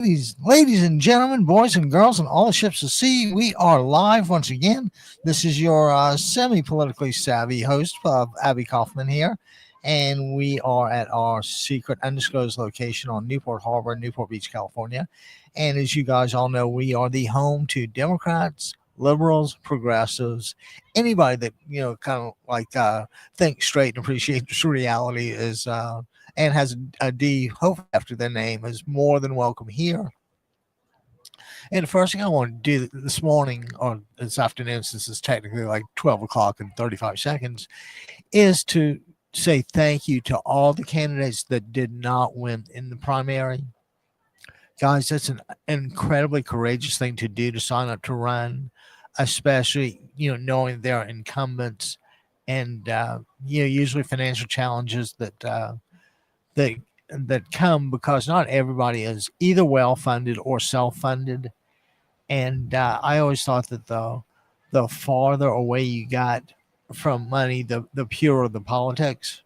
Ladies and gentlemen, boys and girls, and all the ships of sea, we are live once again. This is your semi politically savvy host, Abby Kaufman here, and we are at our secret undisclosed location on Newport Harbor, Newport Beach, California. And as you guys all know, we are the home to Democrats, liberals, progressives, anybody that, kind of like thinks straight and appreciates reality is. And has a D, hopefully after their name, is more than welcome here. And the first thing I want to do this morning, or this afternoon, since it's technically like 12 o'clock and 35 seconds, is to say thank you to all the candidates that did not win in the primary. Guys, that's an incredibly courageous thing to do, to sign up to run, especially, knowing they're incumbents and, usually financial challenges that that come because not everybody is either well funded or self funded, and I always thought that the farther away you got from money, the purer the politics.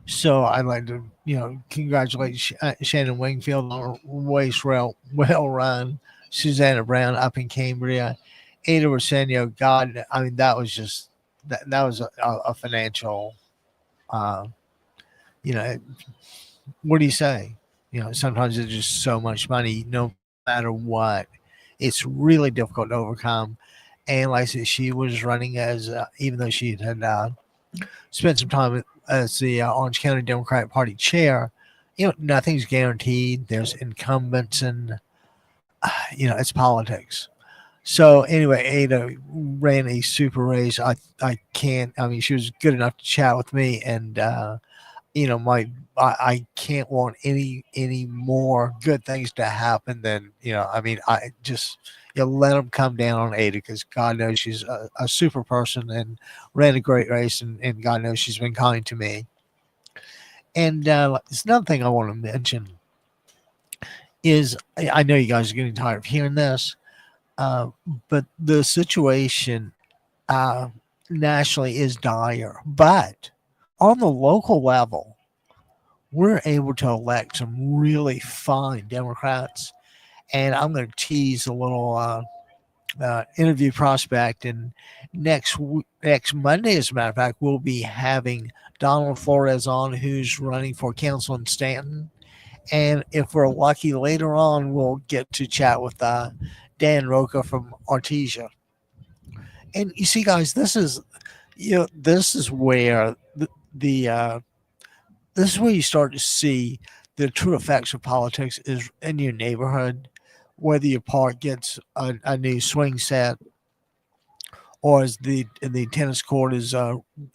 So I'd like to congratulate Shannon Wingfield on a race well run, Susanna Brown up in Cambria, Ada Rosenio. God, I mean that was a financial. Uh, you know, what do you say? Sometimes it's just so much money, no matter what. It's really difficult to overcome. And like I said, she was running as, even though she had spent some time as the Orange County Democratic Party chair, nothing's guaranteed. There's incumbents and, it's politics. So anyway, Ada ran a super race. I can't, I mean, she was good enough to chat with me and, my I can't want any more good things to happen than I mean I just let them come down on Ada because God knows she's a super person and ran a great race and God knows she's been kind to me. And there's another thing I want to mention is I know you guys are getting tired of hearing this, uh, but the situation uh, nationally is dire, but on the local level we're able to elect some really fine Democrats. And I'm going to tease a little interview prospect. And next Monday, as a matter of fact, we'll be having Donald Flores on, who's running for council in Stanton. And if we're lucky, later on, we'll get to chat with Dan Roca from Artesia. And you see, guys, this is where the this is where you start to see the true effects of politics is in your neighborhood, whether your park gets a new swing set or as the tennis court is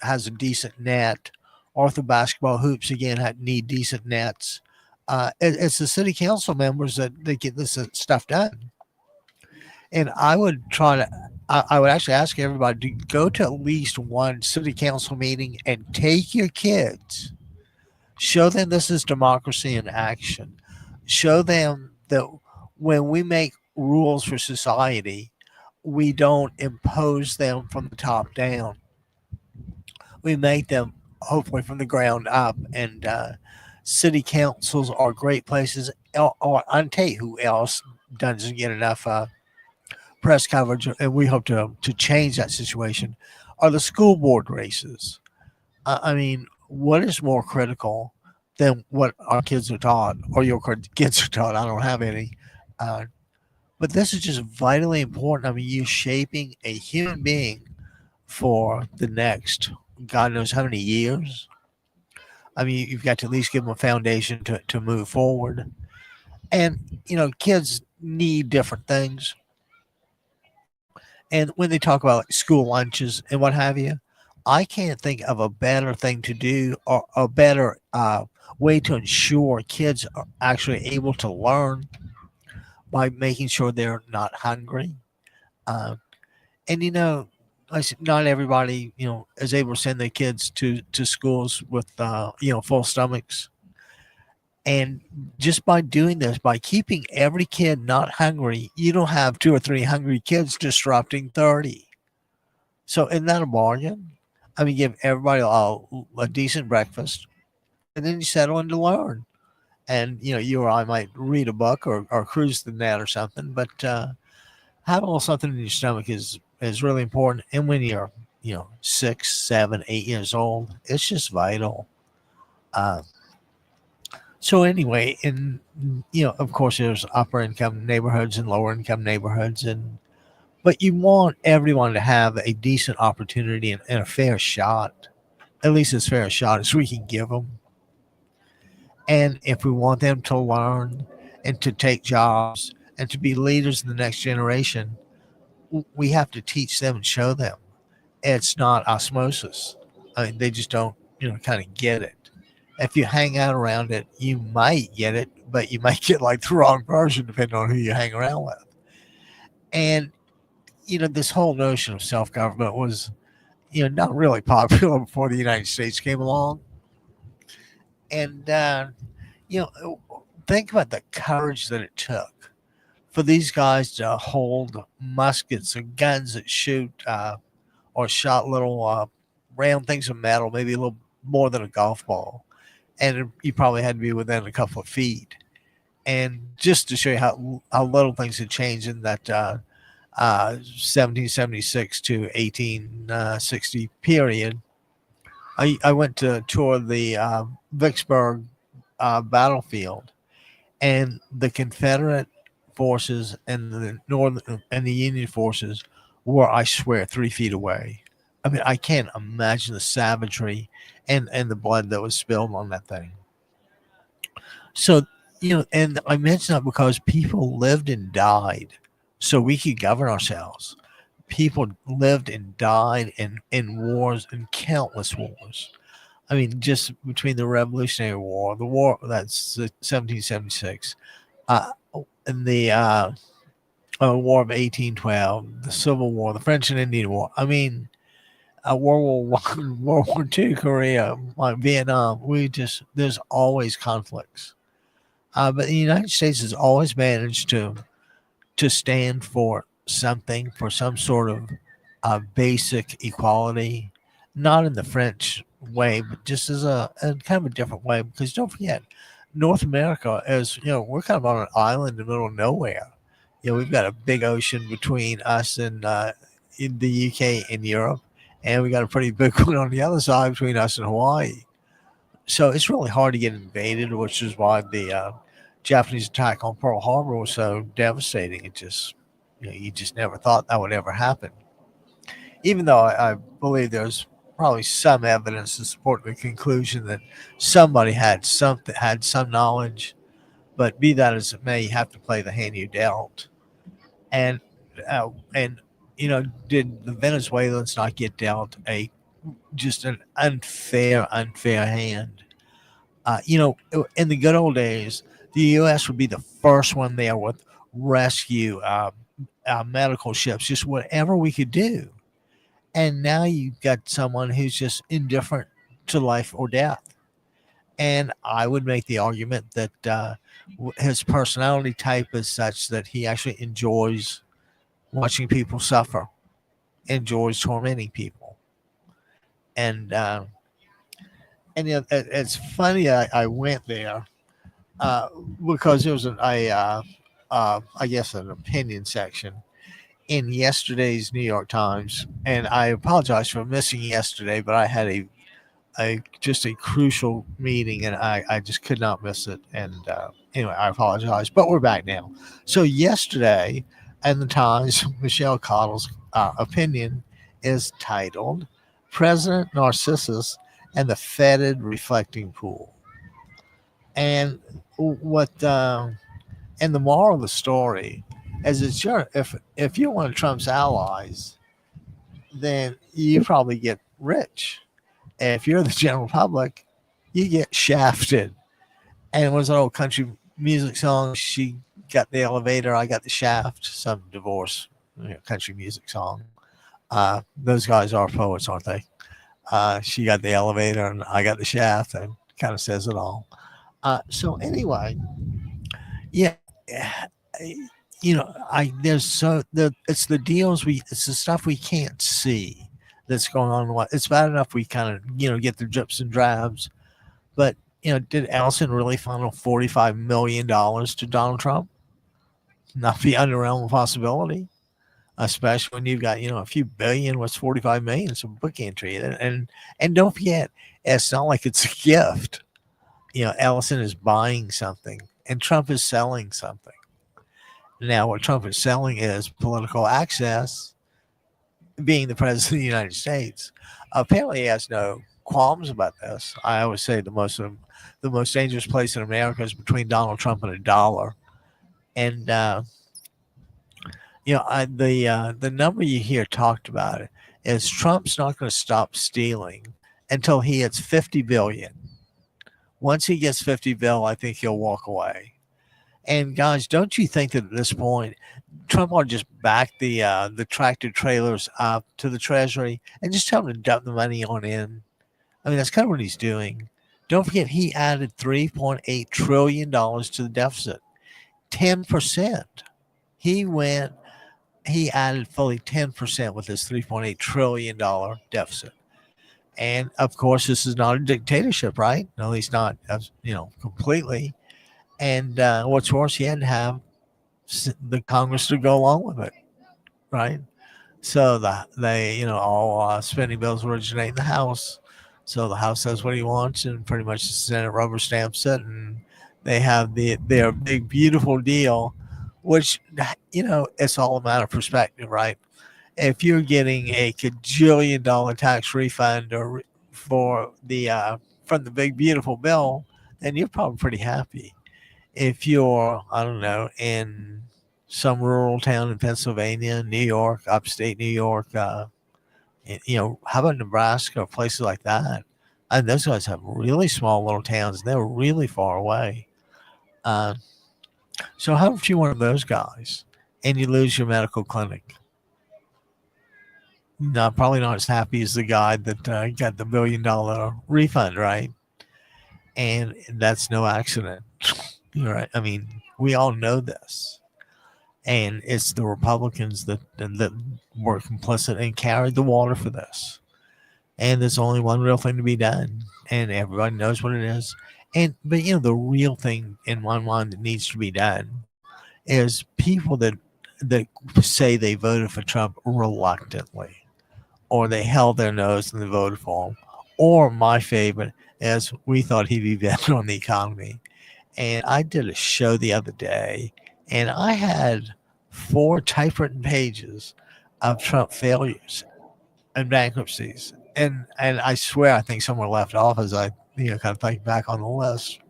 has a decent net, or if the basketball hoops again need decent nets. It's the city council members that get this stuff done. And I would actually ask everybody to go to at least one city council meeting and take your kids. Show them this is democracy in action. Show them that when we make rules for society, we don't impose them from the top down. We make them hopefully from the ground up. And city councils are great places. Or I'll tell you who else doesn't get enough press coverage, and we hope to change that situation, are the school board races. I mean, what is more critical than what our kids are taught or your kids are taught? I don't have any. Uh, but this is just vitally important. I mean, you're shaping a human being for the next, God knows how many years. I mean, you've got to at least give them a foundation to move forward. And, kids need different things. And when they talk about like school lunches and what have you, I can't think of a better thing to do or a better way to ensure kids are actually able to learn by making sure they're not hungry. Uh, and like I said, not everybody is able to send their kids to schools with full stomachs. And just by doing this, by keeping every kid not hungry, you don't have two or three hungry kids disrupting 30. So isn't that a bargain? I mean, give everybody a decent breakfast, and then you settle in to learn. And you or I might read a book or cruise the net or something, but having a little something in your stomach is really important. And when you're 6, 7, 8 years old, it's just vital. Uh, so anyway, and of course, there's upper income neighborhoods and lower income neighborhoods, and but you want everyone to have a decent opportunity and a fair shot, at least as fair a shot as we can give them. And if we want them to learn and to take jobs and to be leaders in the next generation, we have to teach them and show them. It's not osmosis. I mean, they just don't, kind of get it. If you hang out around it, you might get it, but you might get like the wrong version depending on who you hang around with. And, this whole notion of self government was, not really popular before the United States came along. And, you know, think about the courage that it took for these guys to hold muskets and guns that shoot or shot little round things of metal, maybe a little more than a golf ball. And you probably had to be within a couple of feet. And just to show you how little things had changed in that 1776 to 1860 period, I went to tour the Vicksburg battlefield, and the Confederate forces and the Northern and the Union forces were, I swear, 3 feet away. I mean, I can't imagine the savagery and the blood that was spilled on that thing. So, and I mention that because people lived and died so we could govern ourselves. People lived and died in wars, in countless wars. I mean, just between the Revolutionary War, the war that's 1776, uh, and the War of 1812, the Civil War, the French and Indian War. I mean, World War One, World War Two, Korea, like Vietnam. There's always conflicts. But the United States has always managed to stand for something, for some sort of basic equality, not in the French way, but just as a kind of a different way. Because don't forget, North America is, we're kind of on an island in the middle of nowhere. We've got a big ocean between us and in the UK and Europe, and we got a pretty big one on the other side between us and Hawaii. So it's really hard to get invaded, which is why the Japanese attack on Pearl Harbor was so devastating. It just, you just never thought that would ever happen. Even though I believe there's probably some evidence to support the conclusion that somebody had some knowledge, but be that as it may, you have to play the hand you dealt. And did the Venezuelans not get dealt a just an unfair hand? In the good old days, the U.S. would be the first one there with rescue medical ships, just whatever we could do. And now you've got someone who's just indifferent to life or death. And I would make the argument that his personality type is such that he actually enjoys watching people suffer, enjoys tormenting people. And it's funny I went there uh, because there was I guess an opinion section in yesterday's New York Times, and I apologize for missing yesterday, but I had a just a crucial meeting, and I just could not miss it. And anyway, I apologize, but we're back now. So yesterday, in the Times, Michelle Cottle's opinion is titled "President Narcissus and the Fetid Reflecting Pool," and what and the moral of the story is it's your if you're one of Trump's allies, then you probably get rich. If you're the general public, you get shafted. And it was an old country music song. She got the elevator, I got the shaft. Some divorce country music song. Those guys are poets, aren't they? She got the elevator, and I got the shaft, and kind of says it all. So anyway, yeah, I there's it's the deals it's the stuff we can't see that's going on. It's bad enough we kind of get the drips and drabs, but did Ellison really funnel $45 million to Donald Trump? Not beyond the realm of possibility, especially when you've got a few billion. What's 45 million? Some book entry, and don't forget, it's not like it's a gift. Ellison is buying something, and Trump is selling something. Now, what Trump is selling is political access, being the president of the United States. Apparently, he has no qualms about this. I always say the most dangerous place in America is between Donald Trump and a dollar. And the number you hear talked about is Trump's not going to stop stealing until he hits 50 billion. Once he gets 50 bill, I think he'll walk away. And guys, don't you think that at this point, Trump ought to just back the tractor trailers up to the Treasury and just tell them to dump the money on in? I mean, that's kind of what he's doing. Don't forget, he added $3.8 trillion to the deficit. 10%. He added fully 10% with his $3.8 trillion deficit. And of course, this is not a dictatorship, right? At least not, completely. And what's worse, he had to have the Congress to go along with it, right? So all spending bills originate in the House. So the House says what he wants, and pretty much the Senate rubber stamps it, and they have their big beautiful deal, which it's all a matter of perspective, right? If you're getting a $1 tax refund or for the from the big beautiful bill, then you're probably pretty happy. If you're, I don't know, in some rural town in Pennsylvania, New York, upstate New York, how about Nebraska or places like that? And those guys have really small little towns, and they're really far away. So how if you're one of those guys and you lose your medical clinic? No, probably not as happy as the guy that got the $1 billion refund, right? And that's no accident. Right? I mean, we all know this. And it's the Republicans that were complicit and carried the water for this. And there's only one real thing to be done, and everybody knows what it is. But the real thing in my mind that needs to be done is people that say they voted for Trump reluctantly, or they held their nose and they voted for him, or my favorite is we thought he'd be better on the economy. And I did a show the other day, and I had 4 typewritten pages of Trump failures and bankruptcies. And I swear I think some were left off as I kind of think back on the list.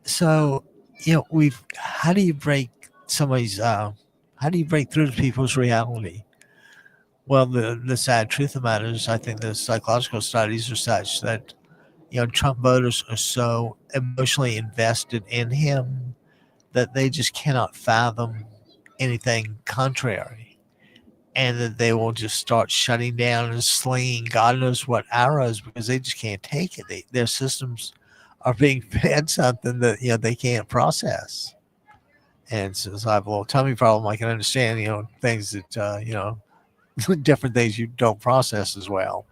So, how do you break through to people's reality? Well, the sad truth of the matter is I think the psychological studies are such that Trump voters are so emotionally invested in him that they just cannot fathom anything contrary, and that they will just start shutting down and slinging God knows what arrows because they just can't take it. Their systems are being fed something that they can't process. And since I have a little tummy problem, I can understand things that different things you don't process as well.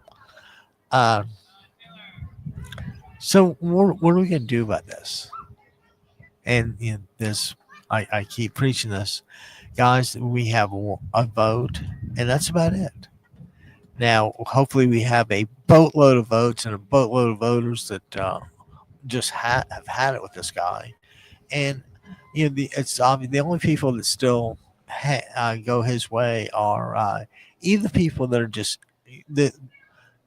So what are we going to do about this? And this, I keep preaching this, guys. We have a vote, and that's about it. Now, hopefully, we have a boatload of votes and a boatload of voters that just have had it with this guy. And it's obvious the only people that still go his way are either people that are just that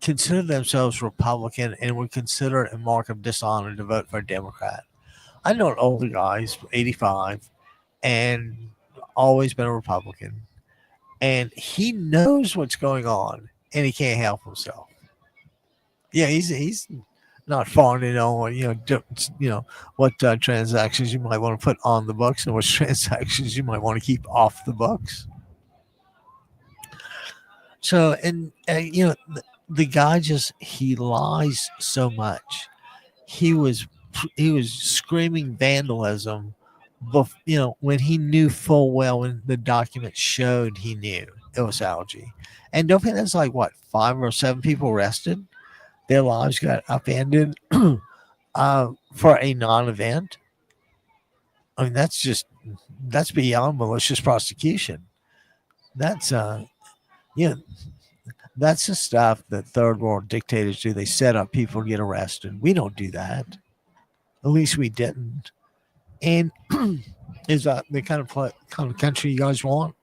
consider themselves Republican and would consider it a mark of dishonor to vote for a Democrat. I know an older guy, he's 85, and always been a Republican, and he knows what's going on, and he can't help himself. Yeah, he's not fawning on what transactions you might want to put on the books and what transactions you might want to keep off the books. So, and the guy he lies so much. He was screaming vandalism, when he knew full well when the document showed he knew it was algae. And don't think that's like what 5 or 7 people arrested. Their lives got upended. for a non-event. I mean, that's beyond malicious prosecution. That's you know, that's the stuff that third world dictators do. They set up people to get arrested. We don't do that. At least we didn't. And is that the kind of country you guys want?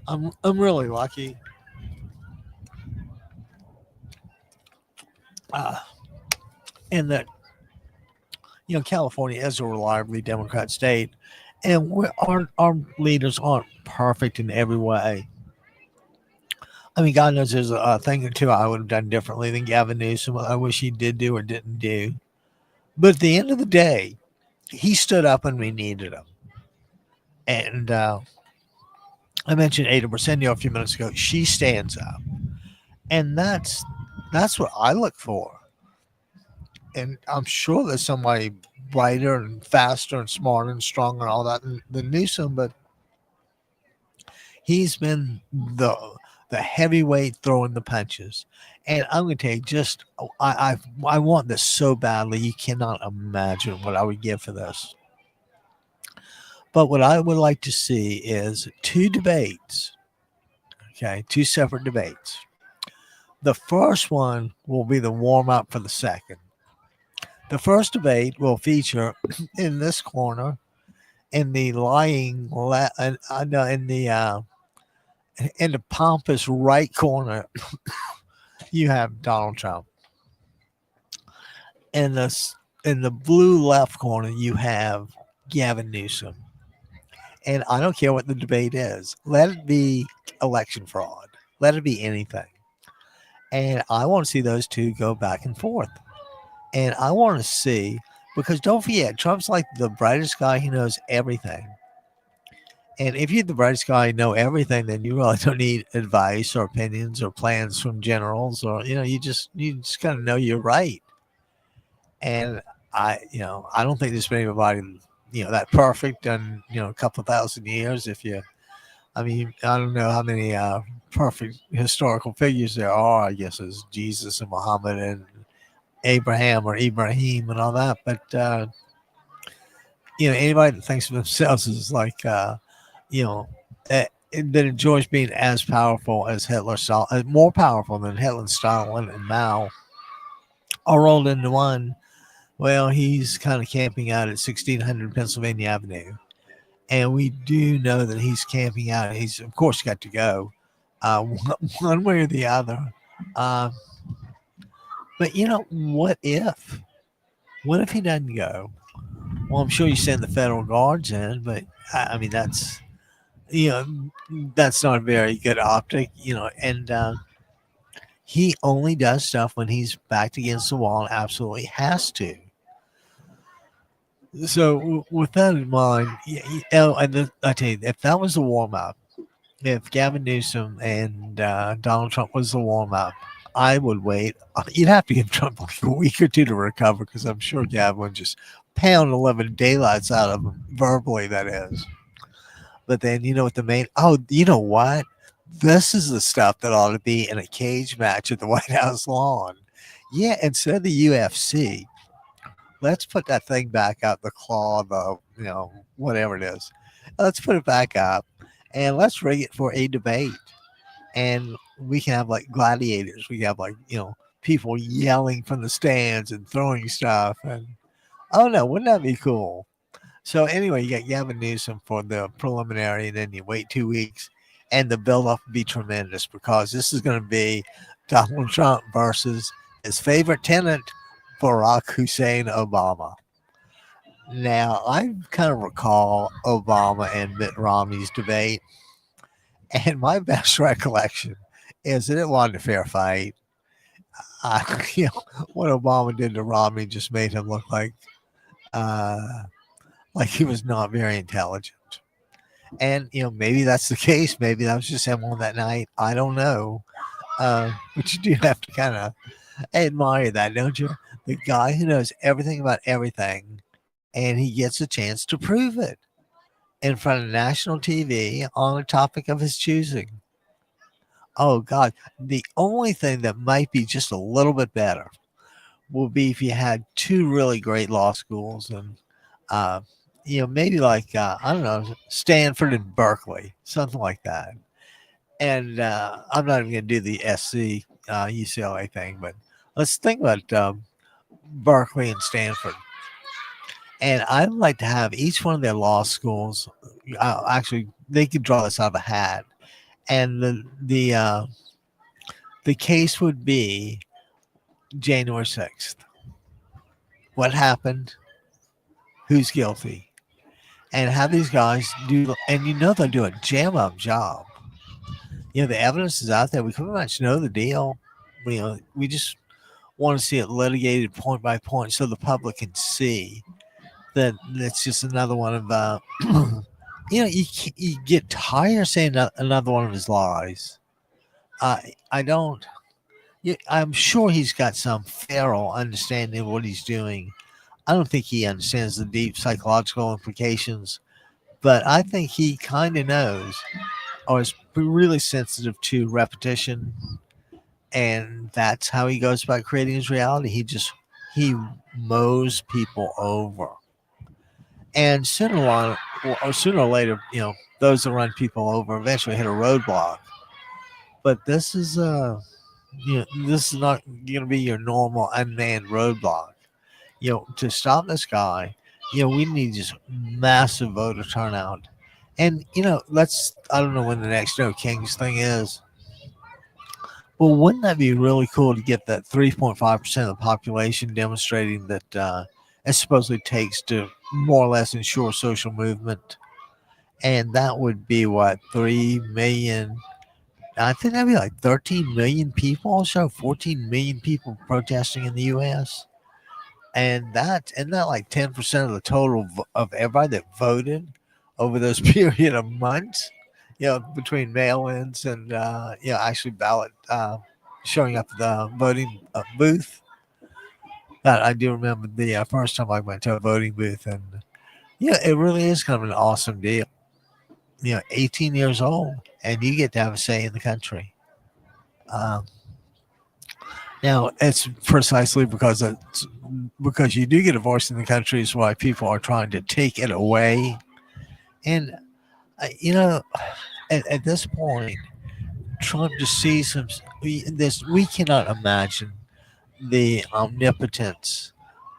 I'm really lucky. Uh, in that California is a reliably Democrat state, and our leaders aren't perfect in every way. I mean, God knows there's a thing or two I would have done differently than Gavin Newsom. I wish he did do or didn't do. But at the end of the day, he stood up when we needed him. And I mentioned Ada Briseno a few minutes ago. She stands up, and that's what I look for. And I'm sure there's somebody brighter and faster and smarter and stronger and all that than Newsom, but he's been the heavyweight throwing the punches. And I'm going to tell you, just I want this so badly. You cannot imagine what I would give for this. But what I would like to see is two debates. Okay, two separate debates. The first one will be the warm up for the second. The first debate will feature in this corner, in the in the pompous right corner, you have Donald Trump. In the blue left corner, you have Gavin Newsom. And I don't care what the debate is. Let it be election fraud. Let it be anything. And I want to see those two go back and forth. And I want to see, because don't forget, Trump's like the brightest guy. He knows everything. And if you're the brightest guy, know everything, then you really don't need advice or opinions or plans from generals, or you just kind of know you're right. And I don't think there's been anybody that perfect in a couple thousand years. I don't know how many perfect historical figures there are. I guess it's Jesus and Muhammad and Abraham or Ibrahim and all that. But anybody that thinks of themselves as like that enjoys being as powerful as Hitler, more powerful than Hitler, Stalin, and Mao, all rolled into one. Well, he's kind of camping out at 1600 Pennsylvania Avenue. And we do know that he's camping out. He's, of course, got to go one way or the other. But, what if? What if he doesn't go? Well, I'm sure you send the federal guards in, but, that's, that's not a very good optic, and he only does stuff when he's backed against the wall and absolutely has to. So with that in mind, I tell you, if that was the warm up, if Gavin Newsom and Donald Trump was the warm up, I would wait. You'd have to give Trump like a week or two to recover, because I'm sure Gavin would just pound 11 daylights out of him verbally. That is. But then what the main? Oh, you know what? This is the stuff that ought to be in a cage match at the White House lawn. Yeah, instead of the UFC. Let's put that thing back up, the claw, whatever it is. Let's put it back up, and let's rig it for a debate. And we can have like gladiators. We can have like, people yelling from the stands and throwing stuff. And oh no, wouldn't that be cool? So anyway, you got Gavin Newsom for the preliminary, and then you wait 2 weeks, and the build-up will be tremendous, because this is going to be Donald Trump versus his favorite tenant, Barack Hussein Obama. Now, I kind of recall Obama and Mitt Romney's debate, and my best recollection is that it wasn't a fair fight. What Obama did to Romney just made him look like he was not very intelligent. And, maybe that's the case. Maybe that was just him on that night. I don't know. But you do have to kind of admire that, don't you? The guy who knows everything about everything, and he gets a chance to prove it in front of national TV on a topic of his choosing. Oh, God. The only thing that might be just a little bit better will be if you had two really great law schools and uh, maybe like I don't know, Stanford and Berkeley, something like that. And I'm not even going to do the SC UCLA thing, but let's think about Berkeley and Stanford. And I'd like to have each one of their law schools. Actually, they could draw this out of a hat, and the case would be January 6th. What happened? Who's guilty? And have these guys do, and they'll do a jam up job. The evidence is out there. We pretty much know the deal. We just want to see it litigated point by point so the public can see that it's just another one of you get tired saying another one of his lies. I don't. I'm sure he's got some feral understanding of what he's doing. I don't think he understands the deep psychological implications, but I think he kind of knows or is really sensitive to repetition, and that's how he goes about creating his reality. He mows people over, and sooner or later, those that run people over eventually hit a roadblock. But this is not going to be your normal unmanned roadblock. To stop this guy, we need just massive voter turnout. And, I don't know when the next No Kings thing is. Well, wouldn't that be really cool to get that 3.5% of the population demonstrating that it supposedly takes to more or less ensure social movement? And that would be what, 3 million? I think that'd be like 13 million people or so, 14 million people protesting in the U.S. And isn't that like 10% of the total of everybody that voted over those period of months? Between mail-ins and actually ballot showing up at the voting booth. That I do remember the first time I went to a voting booth, and it really is kind of an awesome deal. 18 years old, and you get to have a say in the country. Now, it's precisely because you do get a voice in the country is why people are trying to take it away. And at this point, Trump just sees we cannot imagine the omnipotence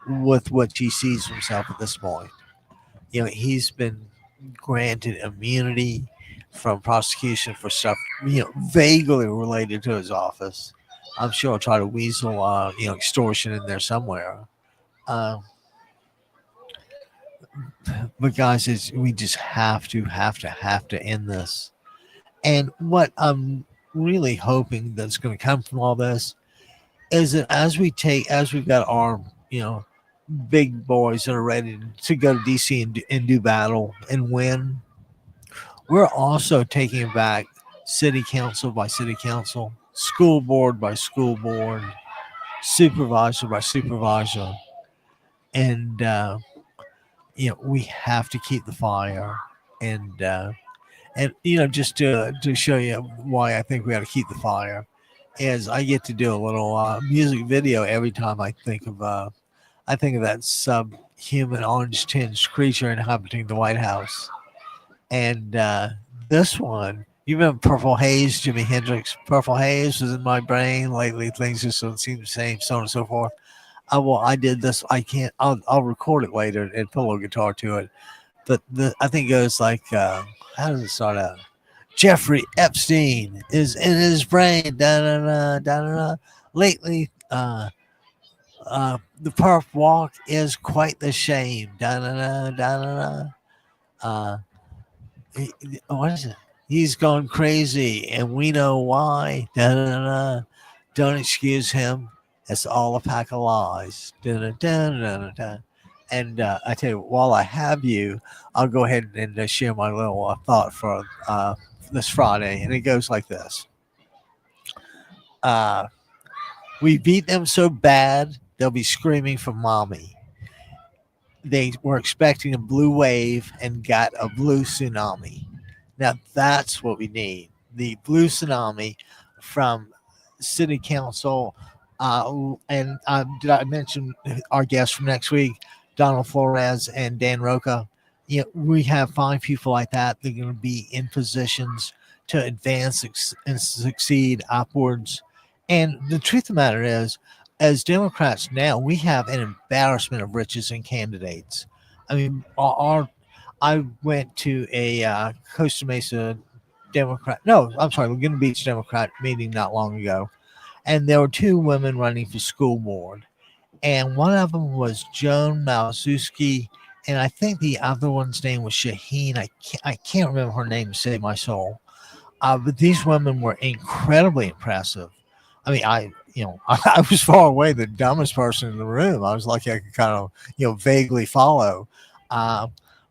with which he sees himself at this point. He's been granted immunity from prosecution for stuff vaguely related to his office. I'm sure I'll try to weasel extortion in there somewhere. But guys, we just have to end this. And what I'm really hoping that's going to come from all this is that as we've got our big boys that are ready to go to DC and do battle and win, we're also taking back city council by city council, school board by school board, supervisor by supervisor, and we have to keep the fire. And just to show you why I think we got to keep the fire, is I get to do a little music video every time I think of that subhuman orange tinged creature inhabiting the White House. And this one, you remember Purple Haze, Jimi Hendrix? Purple Haze was in my brain lately. Things just don't seem the same, so on and so forth. I did this. I'll record it later and put a little guitar to it. But I think it goes like, how does it start out? Jeffrey Epstein is in his brain. Da da da da da. Lately, the perp walk is quite the shame. Da da da da da. What is it? He's gone crazy, and we know why. Da da da. Don't excuse him. It's all a pack of lies. Da da da da da. And I tell you, while I have you, I'll go ahead and share my little thought for this Friday, and it goes like this. We beat them so bad, they'll be screaming for mommy. They were expecting a blue wave and got a blue tsunami. Now, that's what we need. The blue tsunami from city council And did I mention our guests from next week, Donald Flores and Dan Roca? You know, we have 5 people like that. They're going to be in positions to advance and succeed upwards. And the truth of the matter is, as Democrats now, we have an embarrassment of riches in candidates. I mean, I went to a Costa Mesa Democrat, no, I'm sorry, Laguna Beach Democrat meeting not long ago, and there were 2 women running for school board, and one of them was Joan Malzewski, and I think the other one's name was Shaheen. I can't remember her name to save my soul. But these women were incredibly impressive. I mean, I was far away the dumbest person in the room. I was like I could kind of vaguely follow. Uh,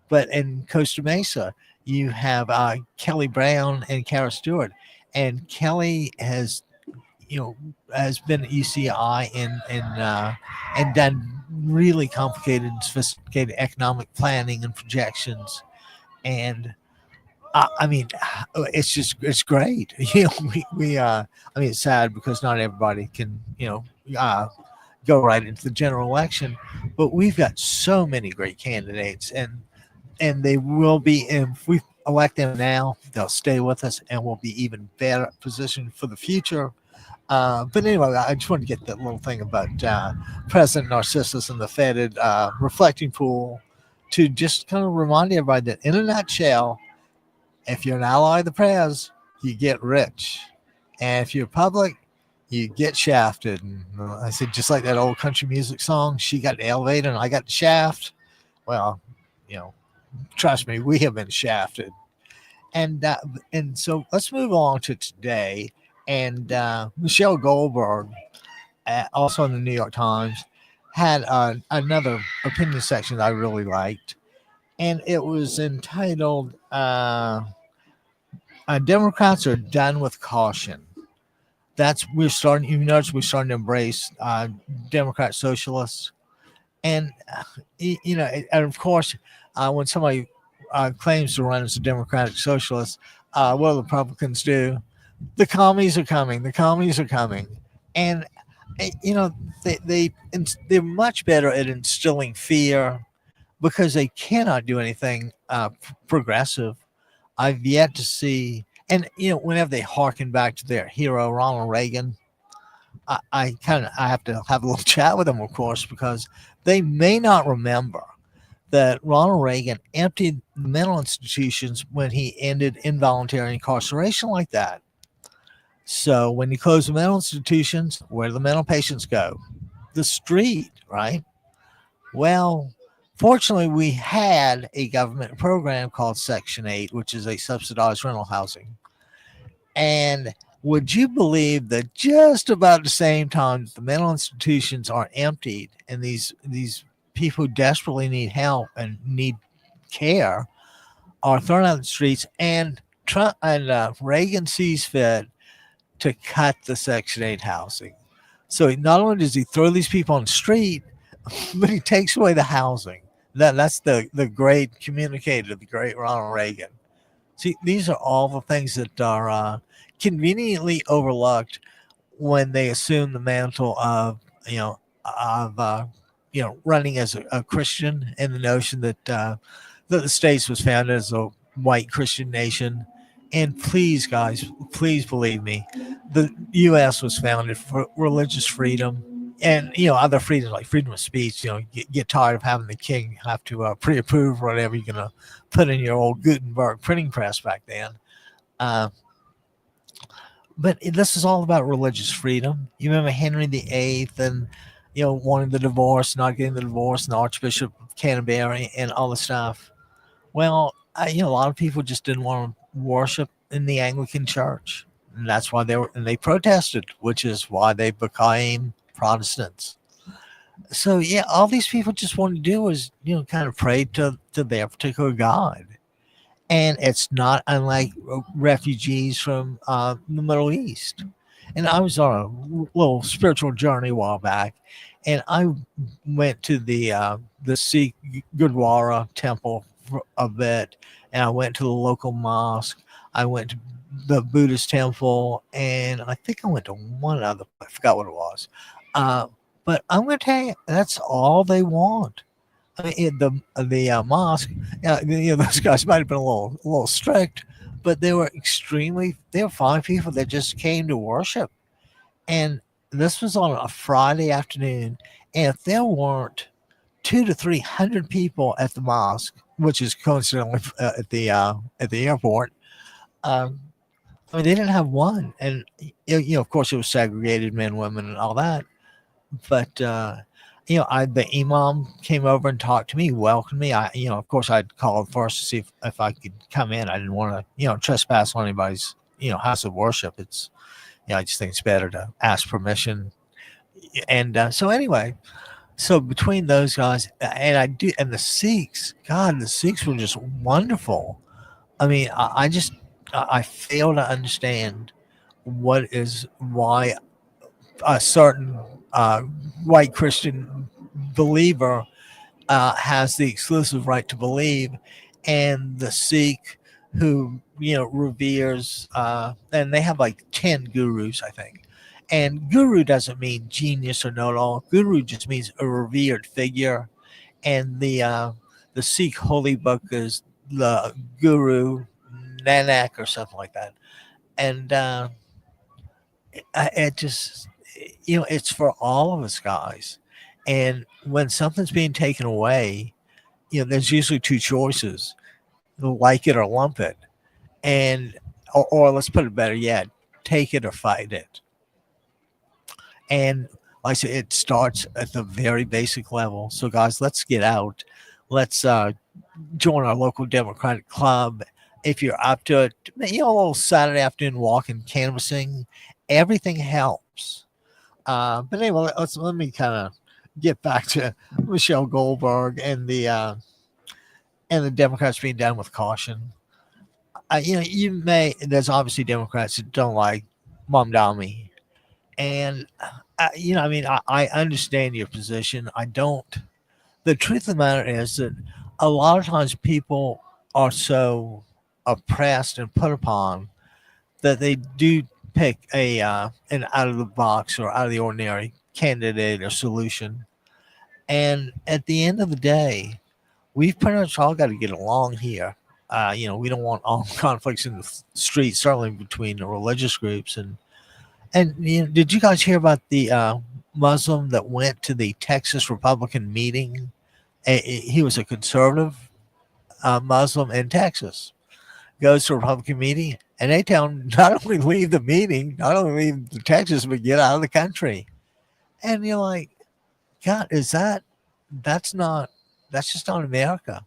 but in Costa Mesa, you have Kelly Brown and Kara Stewart, and Kelly has been at UCI and done really complicated and sophisticated economic planning and projections. And I mean, it's great. I mean, it's sad because not everybody can go right into the general election, but we've got so many great candidates, and they will be. If we elect them now, they'll stay with us, and we'll be even better positioned for the future. But anyway, I just wanted to get that little thing about President Narcissus and the fetid reflecting pool to just kind of remind everybody that, in a nutshell, if you're an ally of the prez, you get rich. And if you're public, you get shafted. And I said, just like that old country music song, she got the elevator and I got the shaft. Well, you know, trust me, we have been shafted. And so let's move on to today. And Michelle Goldberg, also in the New York Times, had another opinion section that I really liked, and it was entitled "Democrats are done with caution." We're starting. You notice we're starting to embrace Democrat socialists, and and of course, when somebody claims to run as a Democratic socialist, what do the Republicans do? The commies are coming. The commies are coming, and you know they're much better at instilling fear because they cannot do anything progressive. I've yet to see, and whenever they harken back to their hero Ronald Reagan, I have to have a little chat with them, of course, because they may not remember that Ronald Reagan emptied the mental institutions when he ended involuntary incarceration like that. So when you close the mental institutions, where do the mental patients go? The street, right? Well, fortunately, we had a government program called Section 8, which is a subsidized rental housing. And would you believe that just about the same time the mental institutions are emptied and these people who desperately need help and need care are thrown out the streets, and Reagan sees fit to cut the Section 8 housing. So not only does he throw these people on the street, but he takes away the housing. That's the great communicator, the great Ronald Reagan. See, these are all the things that are conveniently overlooked when they assume the mantle of running as a Christian, and the notion that the States was founded as a white Christian nation. And please, guys, please believe me, the U.S. was founded for religious freedom and other freedoms like freedom of speech. Get tired of having the king have to pre-approve whatever you're going to put in your old Gutenberg printing press back then. Uh, but this is all about religious freedom. You remember Henry VIII and wanting the divorce, not getting the divorce, and the Archbishop of Canterbury and all the stuff. Well, a lot of people just didn't want to worship in the Anglican Church, and that's why they protested, which is why they became Protestants. So yeah, all these people just wanted to do was kind of pray to their particular God, and it's not unlike refugees from the Middle East. And I was on a little spiritual journey a while back, and I went to the Sikh Gurdwara temple for a bit, and I went to the local mosque. I went to the Buddhist temple, and I think I went to one other. I forgot what it was. Uh, but I'm going to tell you, that's all they want. I mean, the mosque, those guys might have been a little strict, but they were extremely. They were fine people that just came to worship, and this was on a Friday afternoon. And if there weren't 200 to 300 people at the mosque, which is coincidentally at the airport, um, I mean, they didn't have one, and of course, it was segregated men, women, and all that. But the imam came over and talked to me, welcomed me. Of course, I'd called first to see if I could come in. I didn't want to, trespass on anybody's, house of worship. It's, I just think it's better to ask permission. And so anyway, so between those guys and the Sikhs, God, the Sikhs were just wonderful. I mean, I fail to understand why a certain white Christian believer has the exclusive right to believe, and the Sikh who reveres, and they have like 10 gurus, I think. And guru doesn't mean genius or know-it-all. Guru just means a revered figure, and the Sikh holy book is the Guru Nanak or something like that. And it just, it's for all of us guys. And when something's being taken away, there's usually two choices: like it or lump it. And or let's put it better yet, take it or fight it. And like I said, it starts at the very basic level. So guys, let's get out. Let's join our local Democratic club. If you're up to it, a little Saturday afternoon walk and canvassing, everything helps. But anyway, let me kind of get back to Michelle Goldberg and the Democrats being done with caution. There's obviously Democrats that don't like Mamdani, and I understand your position. I don't. The truth of the matter is that a lot of times people are so oppressed and put upon that they do pick an out of the box or out of the ordinary candidate or solution. And at the end of the day, we've pretty much all got to get along here. We don't want all conflicts in the streets, certainly between the religious groups. And did you guys hear about the Muslim that went to the Texas Republican meeting? He was a conservative Muslim in Texas. Goes to a Republican meeting, and they tell him not only leave the meeting, not only leave the Texas, but get out of the country. And you're like, God, that's just not America.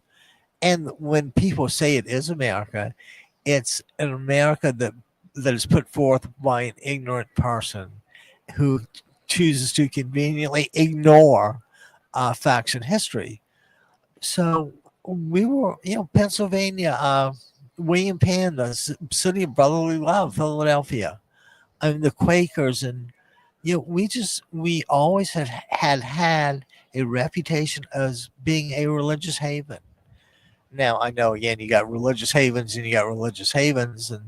And when people say it is America, it's an America that is put forth by an ignorant person who chooses to conveniently ignore facts and history. So we were, Pennsylvania, William Penn, the city of brotherly love, Philadelphia. I mean, the Quakers, and we always had a reputation as being a religious haven. Now I know again you got religious havens and you got religious havens, and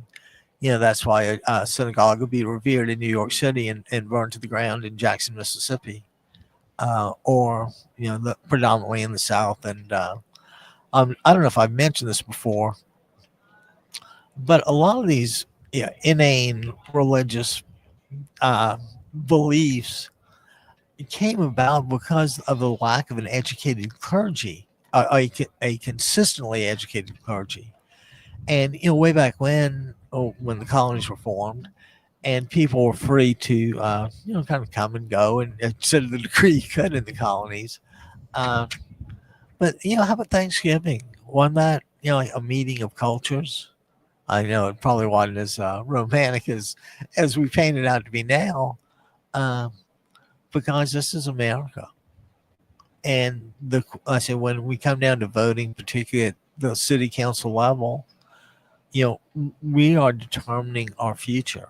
that's why a synagogue would be revered in New York City and burned to the ground in Jackson, Mississippi, or predominantly in the South. And I don't know if I've mentioned this before, but a lot of these inane religious beliefs came about because of the lack of an educated clergy, a consistently educated clergy. And way back when the colonies were formed, and people were free to kind of come and go and consider the degree you could in the colonies. Uh, but how about Thanksgiving? Wasn't that like a meeting of cultures? I know it probably wasn't as romantic as we paint it out to be now, um, because this is America. And I said when we come down to voting, particularly at the city council level, we are determining our future.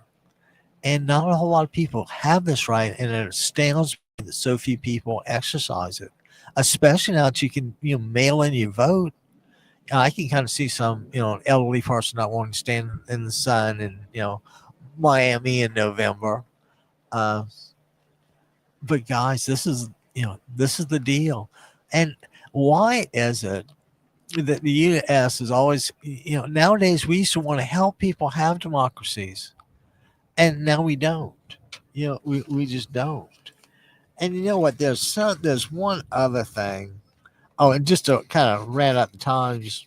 And not a whole lot of people have this right, and it astounds me that so few people exercise it, especially now that you can mail in your vote. I can kind of see some an elderly person not wanting to stand in the sun in Miami in November. Uh, But guys, this is the deal. And why is it that the U.S. is always, nowadays we used to want to help people have democracies, and now we don't. We just don't. And you know what? There's one other thing. Oh, and just to kind of round out the times,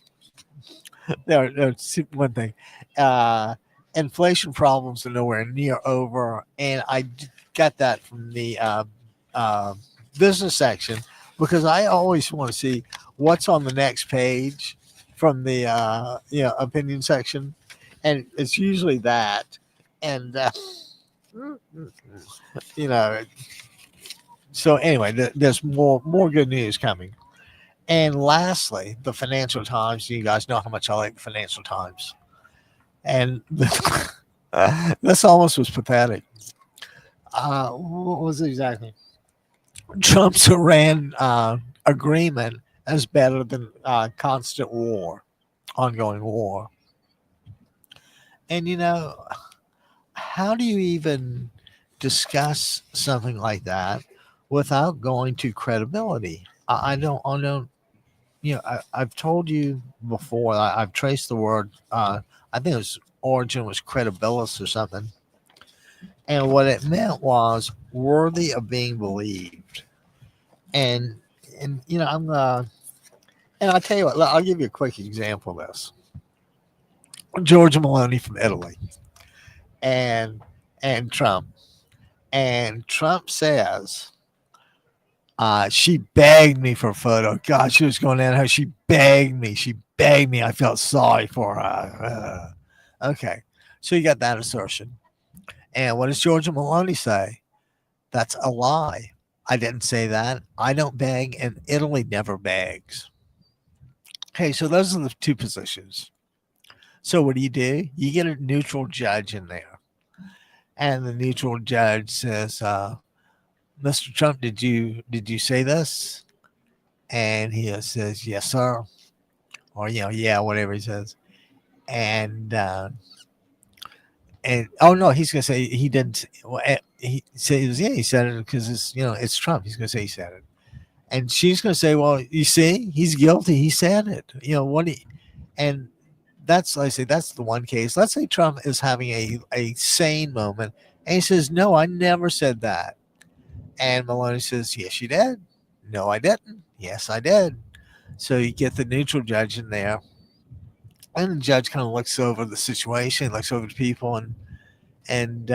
there's one thing. Uh, Inflation problems are nowhere near over, and got that from the uh, business section because I always want to see what's on the next page from the opinion section, and it's usually that, and you know. So anyway, there's more good news coming. And lastly, the Financial Times. You guys know how much I like the Financial Times, and this almost was pathetic. What was it exactly? Trump's Iran agreement is better than constant war, ongoing war. And how do you even discuss something like that without going to credibility? I don't. I've told you before. I've traced the word. I think its origin was credibilis or something, and what it meant was worthy of being believed. And I'm and I'll tell you what. I'll give you a quick example of this. Georgia Maloney from Italy, and and Trump, and Trump says she begged me for a photo. God, she was going down how she begged me. She begged me. I felt sorry for her. Okay. So you got that assertion. And what does Georgia Maloney say? That's a lie. I didn't say that. I don't beg, and Italy never begs. Okay, so those are the two positions. So what do? You get a neutral judge in there. And the neutral judge says, Mr. Trump, did you say this? And he says, yes, sir. Or, yeah, whatever he says. And, oh no, he's going to say he didn't. Well, he says, yeah, he said it because it's Trump. He's going to say he said it. And she's going to say, well, you see, he's guilty. He said it. And that's, like I say, that's the one case. Let's say Trump is having a sane moment. And he says, no, I never said that. And Maloney says, yes, you did. No, I didn't. Yes, I did. So you get the neutral judge in there, and the judge kind of looks over the situation, looks over the people, and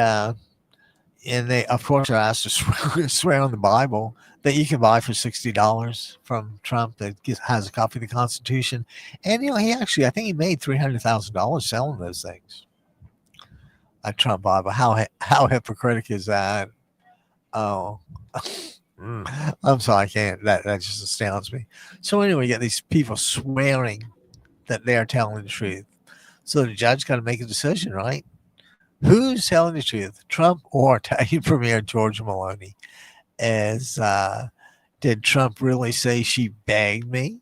they of course are asked to swear on the Bible that you can buy for $60 from Trump that has a copy of the Constitution, and he actually I think he made $300,000 selling those things. A Trump Bible. How hypocritical is that? Oh. I'm sorry, I can't. That just astounds me. So anyway, you get these people swearing that they're telling the truth. So the judge got to make a decision, right? Who's telling the truth, Trump or Italian Premier Georgia Maloney? As did Trump really say she begged me,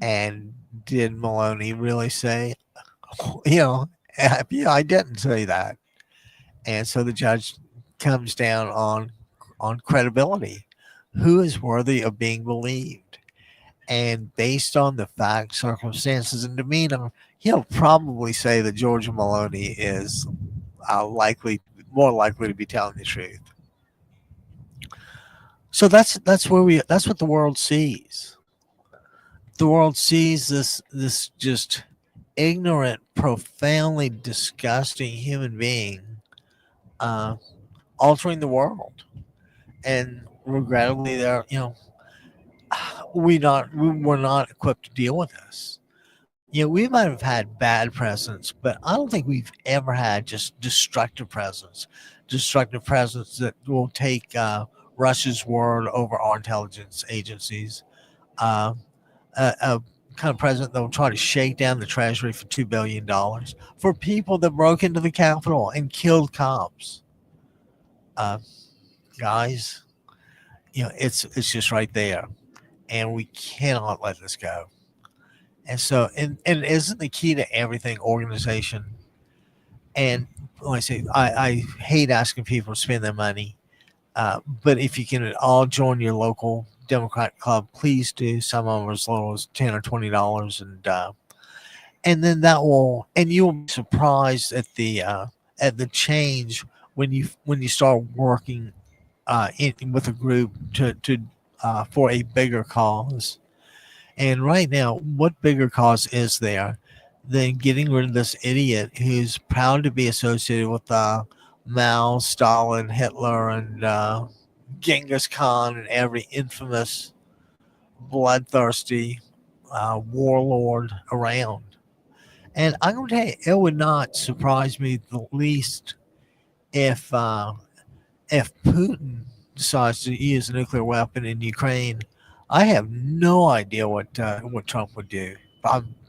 and did Maloney really say, yeah, I didn't say that? And so the judge comes down on credibility. Who is worthy of being believed? And based on the facts, circumstances, and demeanor, he'll probably say that Georgia Maloney is more likely to be telling the truth. So that's what the world sees. The world sees this just ignorant, profoundly disgusting human being altering the world, and regrettably, we're not equipped to deal with this. We might have had bad presidents, but I don't think we've ever had just destructive presidents that will take Russia's word over our intelligence agencies. Uh, a kind of president that will try to shake down the Treasury for $2 billion for people that broke into the Capitol and killed cops. Uh, Guys, it's just right there, and we cannot let this go. And so, and isn't the key to everything organization? And like I say, I hate asking people to spend their money. But if you can all join your local Democrat club, please do. Some of them are as little as $10 or $20, and then that will, and you'll be surprised at the change when you start working with a group to for a bigger cause. And right now, what bigger cause is there than getting rid of this idiot who's proud to be associated with Mao, Stalin, Hitler, and Genghis Khan, and every infamous, bloodthirsty warlord around? And I'm going to tell you, it would not surprise me the least if Putin decides to use a nuclear weapon in Ukraine. I have no idea what Trump would do.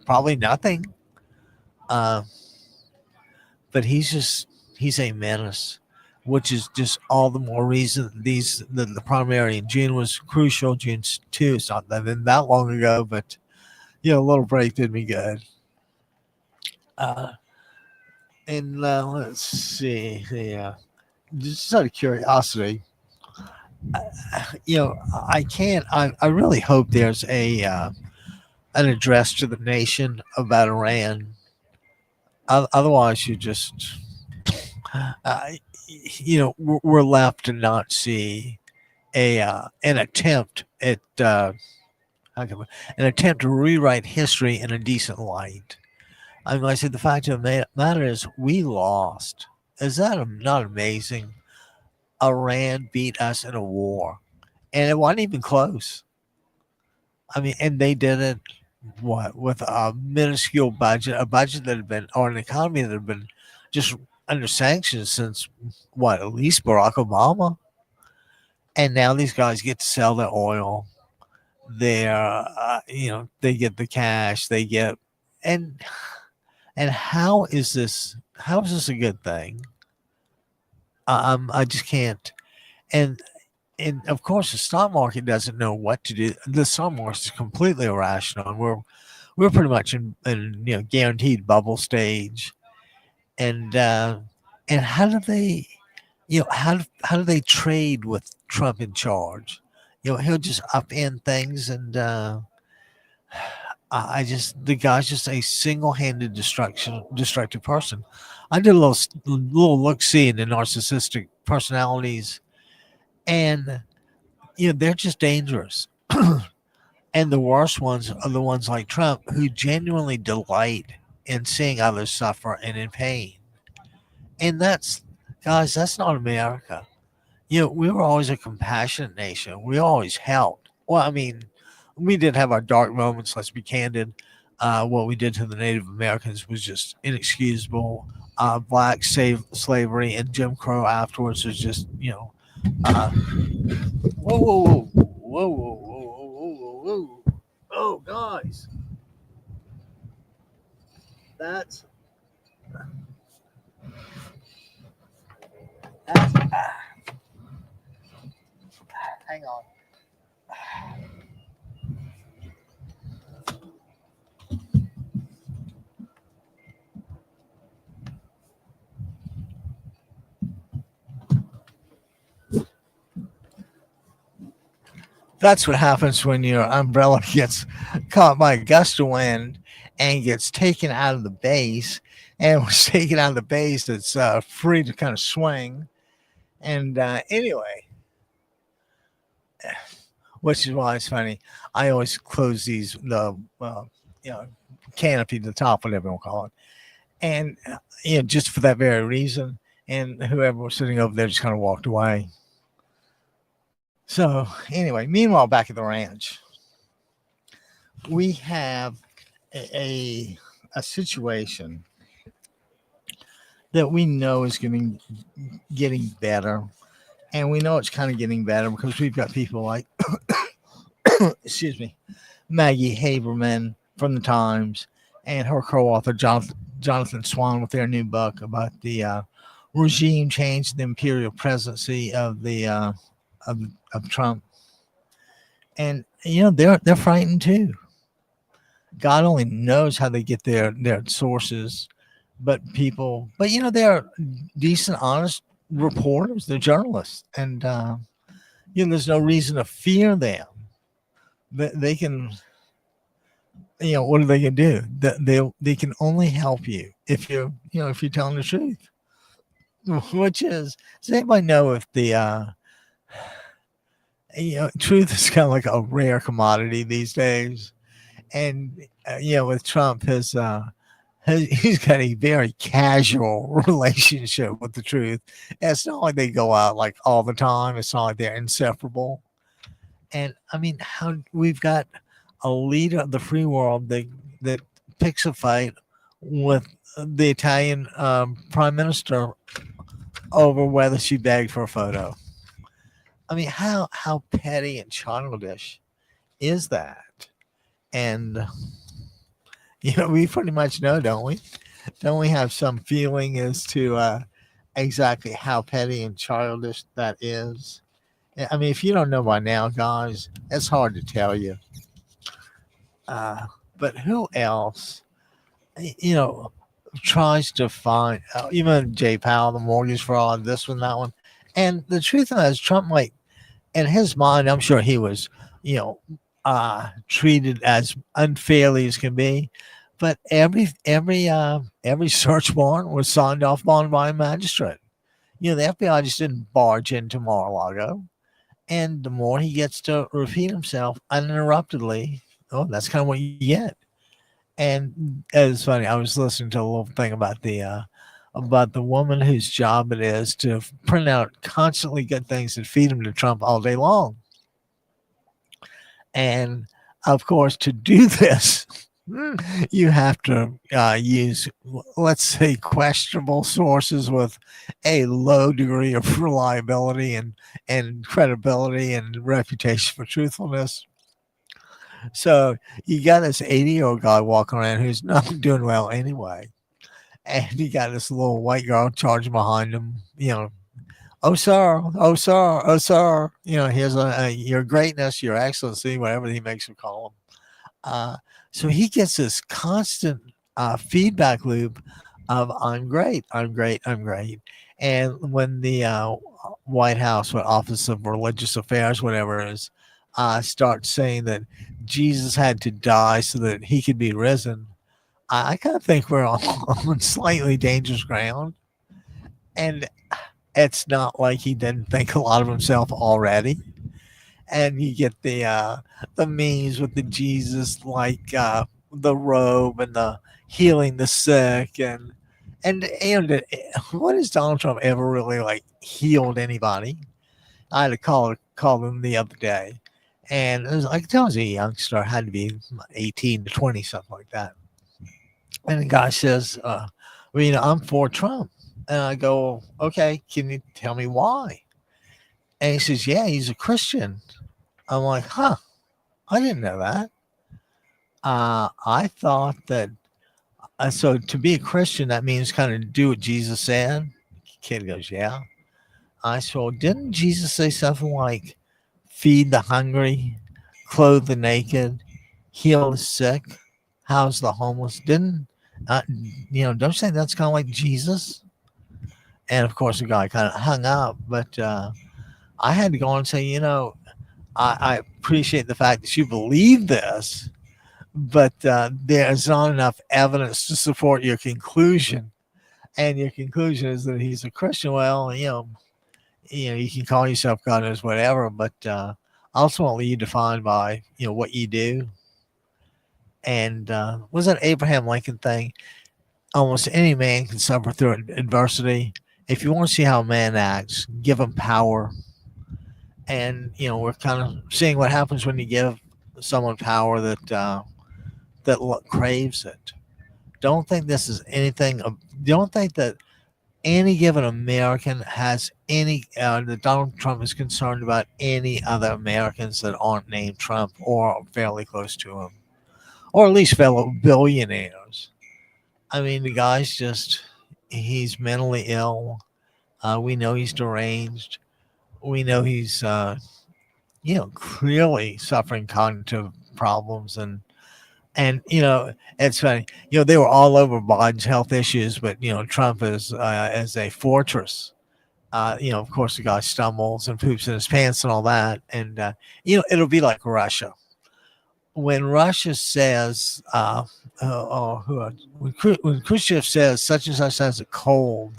Probably nothing. Uh, but he's a menace, which is just all the more reason the primary in June was crucial. June 2. It's not been that long ago, but a little break did me good. Uh, and let's see. Yeah, just out of curiosity, I can't. I really hope there's an address to the nation about Iran. Otherwise, you just uh, we're left to not see an attempt at an attempt to rewrite history in a decent light. I mean, like I said, the fact of the matter is, we lost. Is that not amazing? Iran beat us in a war, and it wasn't even close. I mean, and they did it with a minuscule budget, a budget that had been, or an economy that had been just under sanctions since at least Barack Obama. And now these guys get to sell their oil. They're, they get the cash. They get, and how is this? How is this a good thing? I just can't. And of course, the stock market doesn't know what to do. The stock market is completely irrational, and we're pretty much in guaranteed bubble stage. And how do they, how do they trade with Trump in charge? He'll just upend things, and I just, the guy's just a single-handed destructive person. I did a little look see in the narcissistic personalities, and they're just dangerous. And the worst ones are the ones like Trump, who genuinely delight in seeing others suffer and in pain. And guys, that's not America. We were always a compassionate nation. We always helped. Well, I mean, we did have our dark moments. Let's be candid. What we did to the Native Americans was just inexcusable. Black slavery and Jim Crow afterwards was just, uh, whoa, whoa, whoa, whoa, whoa, whoa, whoa, whoa, whoa. Oh, guys, that's hang on. That's what happens when your umbrella gets caught by a gust of wind and gets taken out of the base. And was taken out of the base, it's free to kind of swing. And anyway, which is why it's funny. I always close the canopy to the top, whatever you want to call it, and just for that very reason. And whoever was sitting over there just kind of walked away. So anyway, meanwhile, back at the ranch, we have a situation that we know is getting better. And we know it's kind of getting better because we've got people like, excuse me, Maggie Haberman from the Times and her co-author Jonathan Swan with their new book about the regime change, the imperial presidency of the of Trump. And they're frightened too. God only knows how they get their sources, but they're decent, honest reporters, they're journalists, and there's no reason to fear them. They can, what are they gonna do? They can only help you if if you're telling the truth. Which is, does anybody know if the truth is kind of like a rare commodity these days? And with Trump, he's got a very casual relationship with the truth. And it's not like they go out like all the time. It's not like they're inseparable. And I mean, how we've got a leader of the free world that picks a fight with the Italian prime minister over whether she begged for a photo. I mean, how petty and childish is that? And we pretty much know, don't we? Don't we have some feeling as to exactly how petty and childish that is? I mean, if you don't know by now, guys, it's hard to tell you. But who else, tries to find, even Jay Powell, the mortgage fraud, this one, that one. And the truth is, Trump might, in his mind, I'm sure he was, treated as unfairly as can be. But every search warrant was signed off on by a magistrate. The FBI just didn't barge into Mar-a-Lago. And the more he gets to repeat himself uninterruptedly, that's kind of what you get. And it's funny. I was listening to a little thing about the woman whose job it is to print out constantly good things and feed them to Trump all day long. And of course, to do this, you have to use, let's say, questionable sources with a low degree of reliability and credibility and reputation for truthfulness. So you got this 80-year-old guy walking around who's not doing well anyway. And you got this little white girl charging behind him, oh, sir, oh, sir, oh, sir. Here's your greatness, your excellency, whatever he makes her call him. So he gets this constant feedback loop of I'm great, I'm great, I'm great. And when the White House, or Office of Religious Affairs, whatever it is, starts saying that Jesus had to die so that he could be risen, I kind of think we're on slightly dangerous ground. And it's not like he didn't think a lot of himself already. And you get the memes with the Jesus, like the robe and the healing the sick, and what has Donald Trump ever really like healed anybody? I had to call him the other day, and it was, I could tell he was a youngster, had to be 18 to 20, something like that. And the guy says, I'm for Trump. And I go, okay, can you tell me why? And he says, yeah, he's a Christian. I'm like, huh, I didn't know that. I thought that, so to be a Christian, that means kind of do what Jesus said. The kid goes, yeah. I said, well, didn't Jesus say something like, feed the hungry, clothe the naked, heal the sick, house the homeless? Don't you think that's kind of like Jesus? And of course, the guy kind of hung up, but I had to go on and say, I appreciate the fact that you believe this, but there's not enough evidence to support your conclusion. And your conclusion is that he's a Christian. Well, you can call yourself God knows whatever, but ultimately you're defined by, what you do. And was that Abraham Lincoln thing? Almost any man can suffer through adversity. If you want to see how a man acts, give him power. And we're kind of seeing what happens when you give someone power that craves it. Don't think this is anything. Don't think that any given American has any that Donald Trump is concerned about any other Americans that aren't named Trump or fairly close to him, or at least fellow billionaires. I mean, the guy's he's mentally ill. We know he's deranged. We know he's, clearly suffering cognitive problems. And it's funny, they were all over Biden's health issues, but, Trump is a fortress. Of course, the guy stumbles and poops in his pants and all that. And, it'll be like Russia. When Russia says, when Khrushchev says such and such has a cold,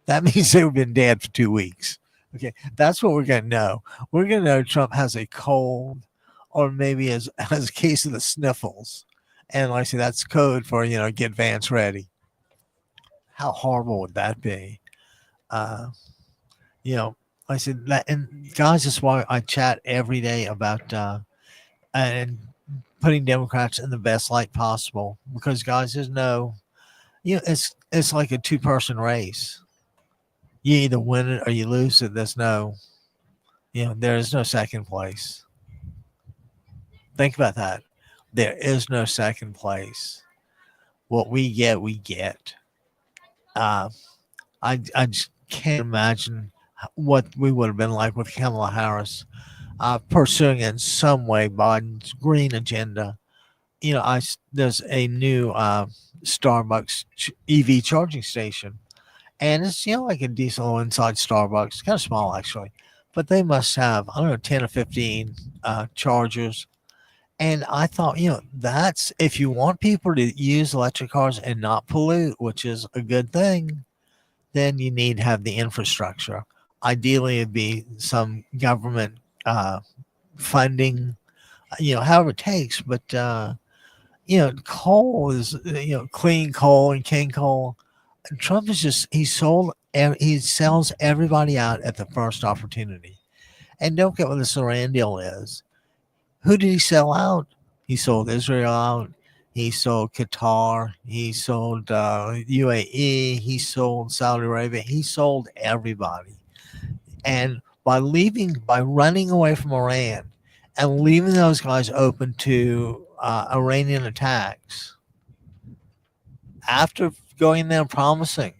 that means they've been dead for 2 weeks. Okay, that's what we're going to know. We're going to know Trump has a cold, or maybe has a case of the sniffles. And like I say, that's code for, get Vance ready. How horrible would that be? Uh, I said that, and guys, that's why I chat every day about and putting Democrats in the best light possible. Because guys, there's no, it's like a two-person race. You either win it or you lose it. There's no, there is no second place. Think about that. There is no second place. What we get, we get. I just can't imagine what we would have been like with Kamala Harris pursuing in some way Biden's green agenda. There's a new Starbucks EV charging station, and it's like a decent little inside Starbucks, kind of small actually, but they must have, I don't know, 10 or 15 chargers. And I thought, that's, if you want people to use electric cars and not pollute, which is a good thing, then you need to have the infrastructure. Ideally, it'd be some government funding, however it takes. But, coal is, clean coal and king coal. Trump is just, he sells everybody out at the first opportunity. And don't get what this Iran deal is. Who did he sell out? He sold Israel out. He sold Qatar. He sold UAE. He sold Saudi Arabia. He sold everybody. And by running away from Iran and leaving those guys open to Iranian attacks, after going there promising,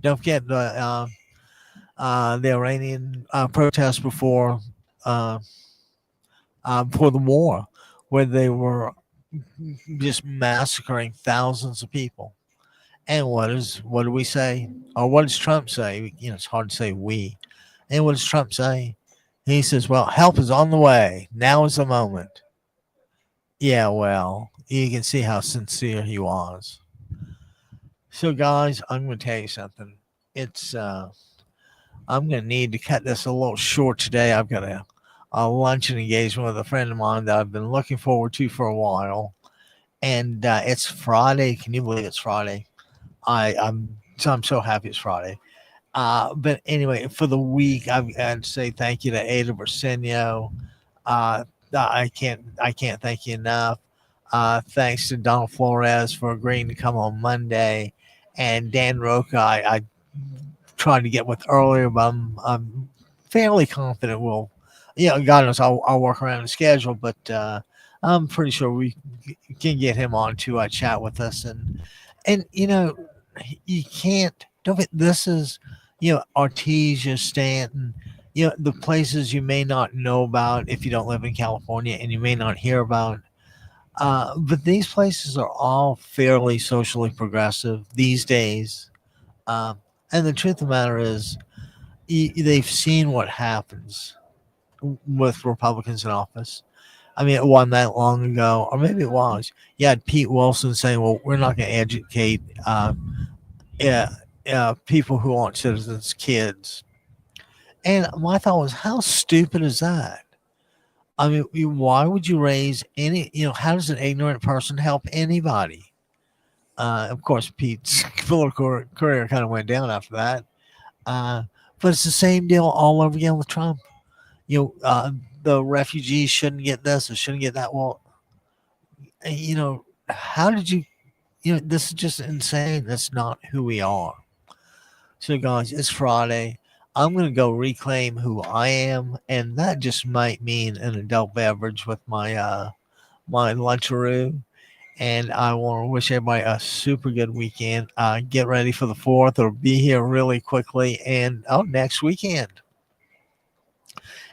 don't forget the Iranian protests before the war, where they were just massacring thousands of people. And what do we say? Or what does Trump say? It's hard to say we. And what does Trump say? He says, well, help is on the way. Now is the moment. Yeah, well, you can see how sincere he was. So, guys, I'm going to tell you something. I'm going to need to cut this a little short today. I've got a luncheon engagement with a friend of mine that I've been looking forward to for a while. And it's Friday. Can you believe it's Friday? I'm so happy it's Friday. But anyway, for the week, I've got to say thank you to Ada Bersenio. I can't thank you enough. Thanks to Donald Flores for agreeing to come on Monday, and Dan Roca. I tried to get with earlier, but I'm fairly confident we'll. God knows I'll work around the schedule, but I'm pretty sure we can get him on to chat with us. And you can't. This is Artesia, Stanton. The places you may not know about if you don't live in California, and you may not hear about. But these places are all fairly socially progressive these days. And the truth of the matter is, they've seen what happens with Republicans in office. I mean, it wasn't that long ago, or maybe it was. You had Pete Wilson saying, well, we're not going to educate people who aren't citizens' kids. And my thought was, how stupid is that? I mean, why would you raise any, how does an ignorant person help anybody? Of course, Pete's political career kind of went down after that. But it's the same deal all over again with Trump. The refugees shouldn't get this or shouldn't get that. Well, how did you, this is just insane. That's not who we are. So, guys, it's Friday. I'm going to go reclaim who I am, and that just might mean an adult beverage with my my Luncharoo. And I want to wish everybody a super good weekend. Get ready for the 4th. It'll be here really quickly, and next weekend.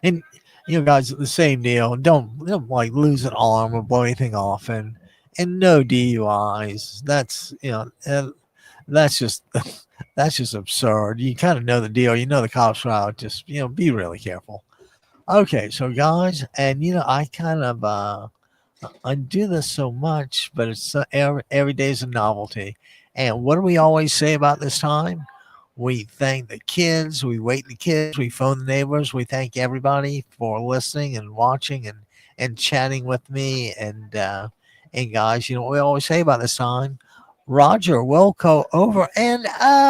And guys, the same deal. Don't like lose an arm or blow anything off, and no DUIs. That's that's just That's just absurd. You kind of know the deal. You know the cops are out. Just, be really careful. Okay, so guys, and I kind of I do this so much, but it's every day's a novelty. And what do we always say about this time? We thank the kids, we wake the kids, we phone the neighbors, we thank everybody for listening and watching and chatting with me. And guys, what we always say about this time? Roger Wilco over and out.